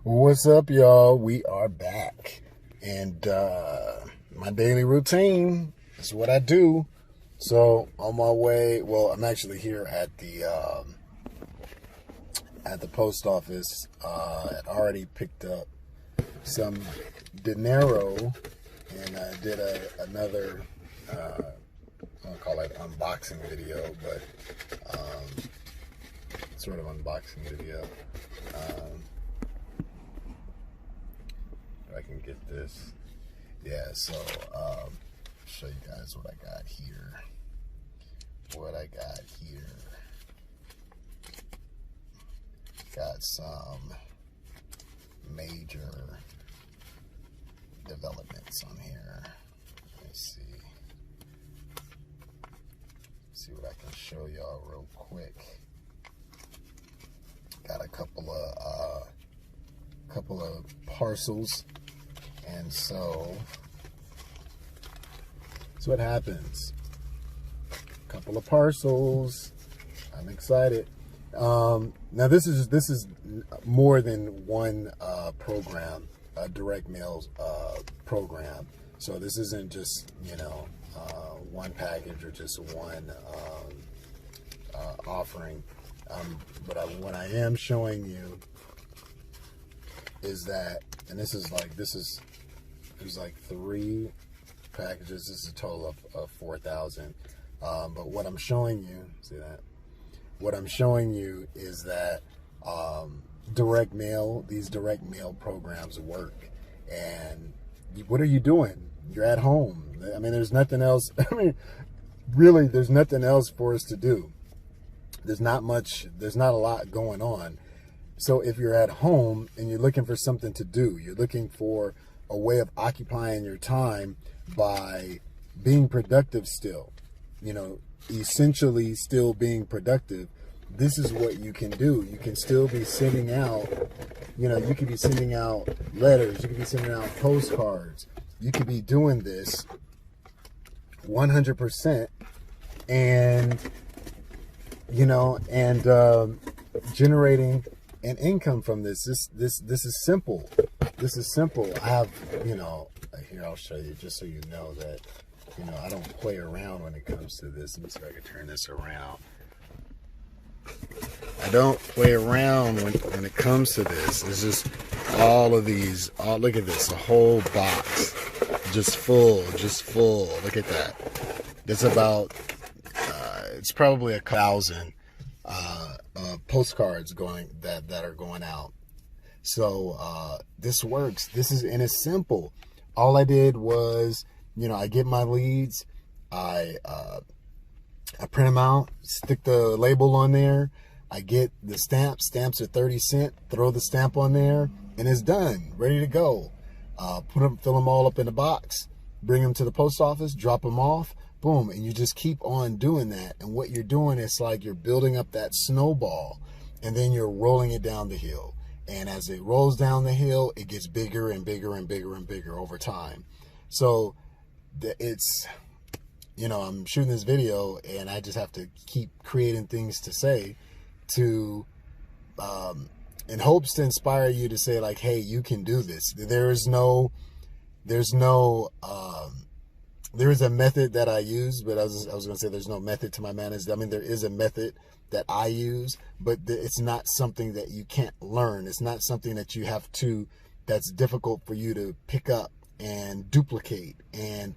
What's up, y'all? We are back. And my daily routine is what I do. So on my way, well, I'm actually here at the post office. I'd already picked up some dinero, and I did another I don't call it unboxing video, but sort of unboxing video. If I can get this. Yeah, so show you guys what I got here. Got some major developments on here. Let me see. See what I can show y'all real quick. Got a couple of parcels, and so that's what happens. Couple of parcels. I'm excited. Now this is more than one program, a direct mail program. So this isn't just one package or just one offering. But what I am showing you is that, and there's like 3 packages. This is a total of 4,000. But what I'm showing you, see that? What I'm showing you is that these direct mail programs work. And what are you doing? You're at home. I mean, there's nothing else. I mean, really, there's nothing else for us to do. There's not a lot going on. So if you're at home and you're looking for something to do, you're looking for a way of occupying your time by being productive still, essentially still being productive, this is what you can do. You can still be sending out, you could be sending out letters, you could be sending out postcards, you could be doing this 100% and generating an income from this. This is simple. This is simple. I have, here, I'll show you just so you know that, I don't play around when it comes to this. Let me see if I can turn this around. I don't play around when it comes to this. It's just all of these. Oh, look at this. A whole box. Just full. Look at that. It's about, it's probably 1,000 postcards that are going out. So this works. And it's simple. All I did was, I get my leads, I print them out, stick the label on there, I get the stamps are 30 cents, throw the stamp on there, and it's done, ready to go. Fill them all up in a box, bring them to the post office, drop them off, boom, and you just keep on doing that. And what you're doing is like you're building up that snowball, and then you're rolling it down the hill. And as it rolls down the hill, it gets bigger and bigger and bigger and bigger over time. So it's, I'm shooting this video and I just have to keep creating things to say in hopes to inspire you to say like, hey, you can do this. There is a method that I use, but I was going to say there's no method to my madness. I mean, there is a method that I use, but it's not something that you can't learn. It's not something that you have to, that's difficult for you to pick up and duplicate and,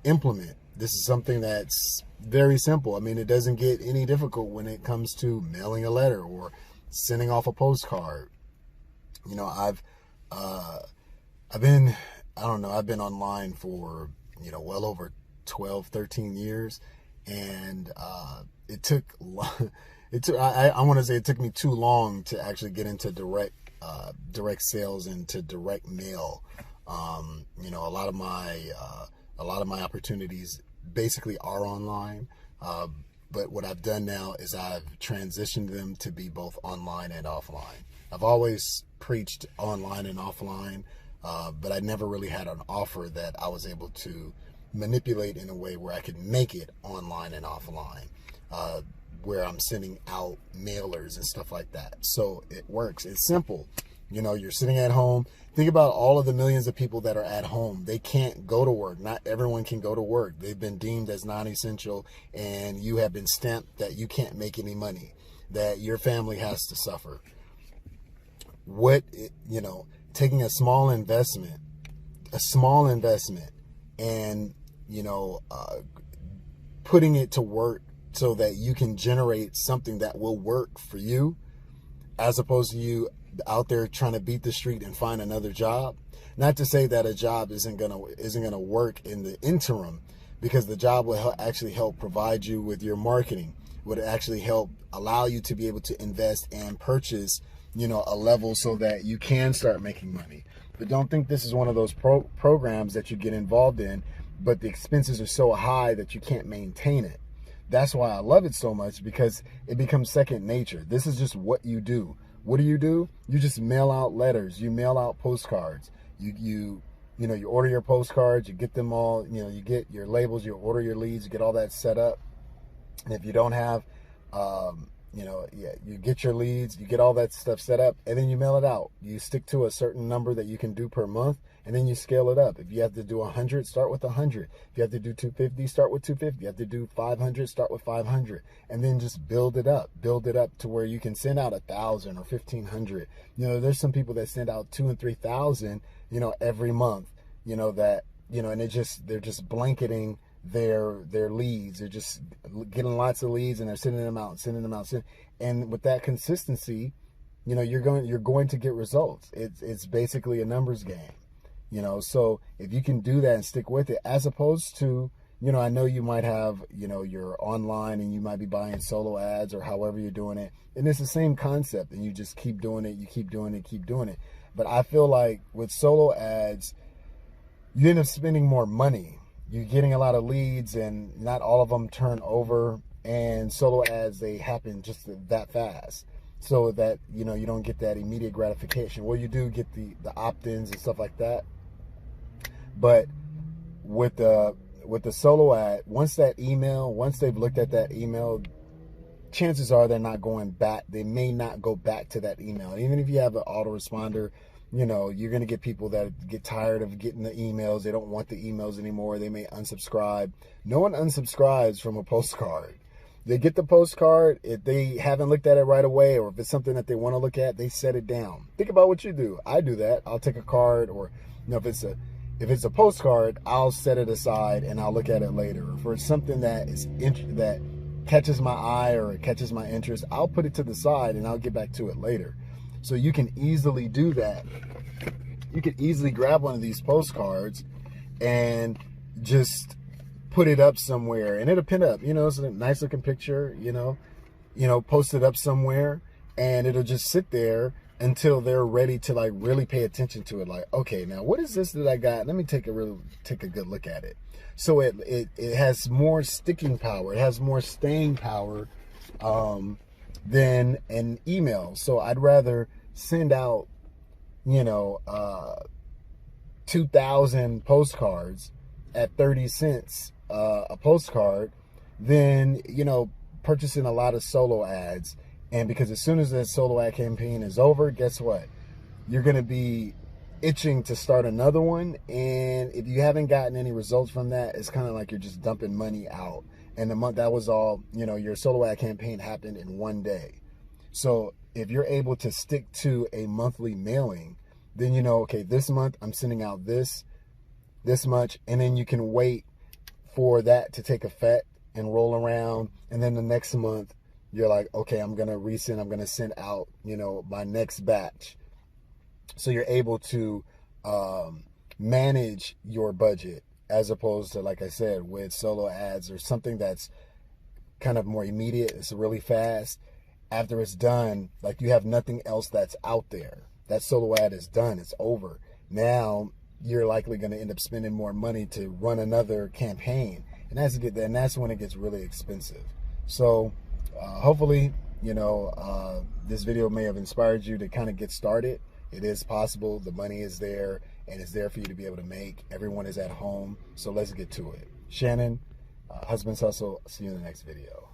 implement. This is something that's very simple. I mean, it doesn't get any difficult when it comes to mailing a letter or sending off a postcard. I've been online for, well over 12, 13 years. And I want to say it took me too long to actually get into direct sales and to direct mail. A lot of my opportunities basically are online. But what I've done now is I've transitioned them to be both online and offline. I've always preached online and offline, but I never really had an offer that I was able to manipulate in a way where I could make it online and offline, where I'm sending out mailers and stuff like that. So it works. It's simple. You know, you're sitting at home. Think about all of the millions of people that are at home. They can't go to work. Not everyone can go to work. They've been deemed as non-essential, and you have been stamped that you can't make any money, that your family has to suffer. You know, taking a small investment, and, you know, putting it to work so that you can generate something that will work for you, as opposed to you out there trying to beat the street and find another job. Not to say that a job isn't gonna work in the interim, because the job will actually help provide you with your marketing, would actually help allow you to be able to invest and purchase, you know, a level so that you can start making money. But don't think this is one of those programs that you get involved in, but the expenses are so high that you can't maintain it. That's why I love it so much, because it becomes second nature. This is just what you do. What do? You just mail out letters. You mail out postcards. You know, you order your postcards. You get them all. You know, you get your labels. You order your leads. You get all that set up. And if you don't have, you know, you get your leads. You get all that stuff set up, and then you mail it out. You stick to a certain number that you can do per month, and then you scale it up. If you have to do 100, start with 100. If you have to do 250, start with 250. If you have to do 500, start with 500, and then just build it up to where you can send out 1,000 or 1,500. You know, there's some people that send out 2,000 and 3,000, you know, every month, you know, that, you know, and they're just blanketing their leads. They're just getting lots of leads, and they're sending them out. And with that consistency, you know, you're going to get results. It's basically a numbers game. You know, so if you can do that and stick with it, as opposed to, you know, I know you might have, you know, you're online and you might be buying solo ads or however you're doing it, and it's the same concept, and you just keep doing it, keep doing it. But I feel like with solo ads, you end up spending more money. You're getting a lot of leads, and not all of them turn over, and solo ads, they happen just that fast. So that, you know, you don't get that immediate gratification. Well, you do get the opt-ins and stuff like that. But with the solo ad, once they've looked at that email, chances are they're not going back. They may not go back to that email. Even if you have an autoresponder, you know, you're going to get people that get tired of getting the emails. They don't want the emails anymore. They may unsubscribe. No one unsubscribes from a postcard. They get the postcard. If they haven't looked at it right away, or if it's something that they want to look at, they set it down. Think about what you do. I do that. I'll take a card, or, you know, if it's a postcard, I'll set it aside and I'll look at it later. Or for something that that catches my eye or it catches my interest, I'll put it to the side and I'll get back to it later. So you can easily do that. You can easily grab one of these postcards and just put it up somewhere, and it'll pin up, you know, it's a nice looking picture, you know, post it up somewhere, and it'll just sit there until they're ready to, like, really pay attention to it. Like, okay, now what is this that I got? Let me take a good look at it. So it has more sticking power. It has more staying power than an email. So I'd rather send out, you know, 2,000 postcards at 30 cents a postcard than, you know, purchasing a lot of solo ads. And because as soon as that solo ad campaign is over, guess what? You're going to be itching to start another one. And if you haven't gotten any results from that, it's kind of like you're just dumping money out. And the month, that was all, you know, your solo ad campaign happened in one day. So if you're able to stick to a monthly mailing, then you know, okay, this month I'm sending out this much, and then you can wait for that to take effect and roll around, and then the next month you're like, okay, I'm gonna send out, you know, my next batch. So you're able to manage your budget, as opposed to, like I said, with solo ads or something that's kind of more immediate. It's really fast. After it's done, like, you have nothing else that's out there. That solo ad is done. It's over. Now you're likely going to end up spending more money to run another campaign, and that's when it gets really expensive. So hopefully, you know, this video may have inspired you to kind of get started. It is possible. The money is there, and it's there for you to be able to make. Everyone is at home, so let's get to it. Shannon, Husband's Hustle. See you in the next video.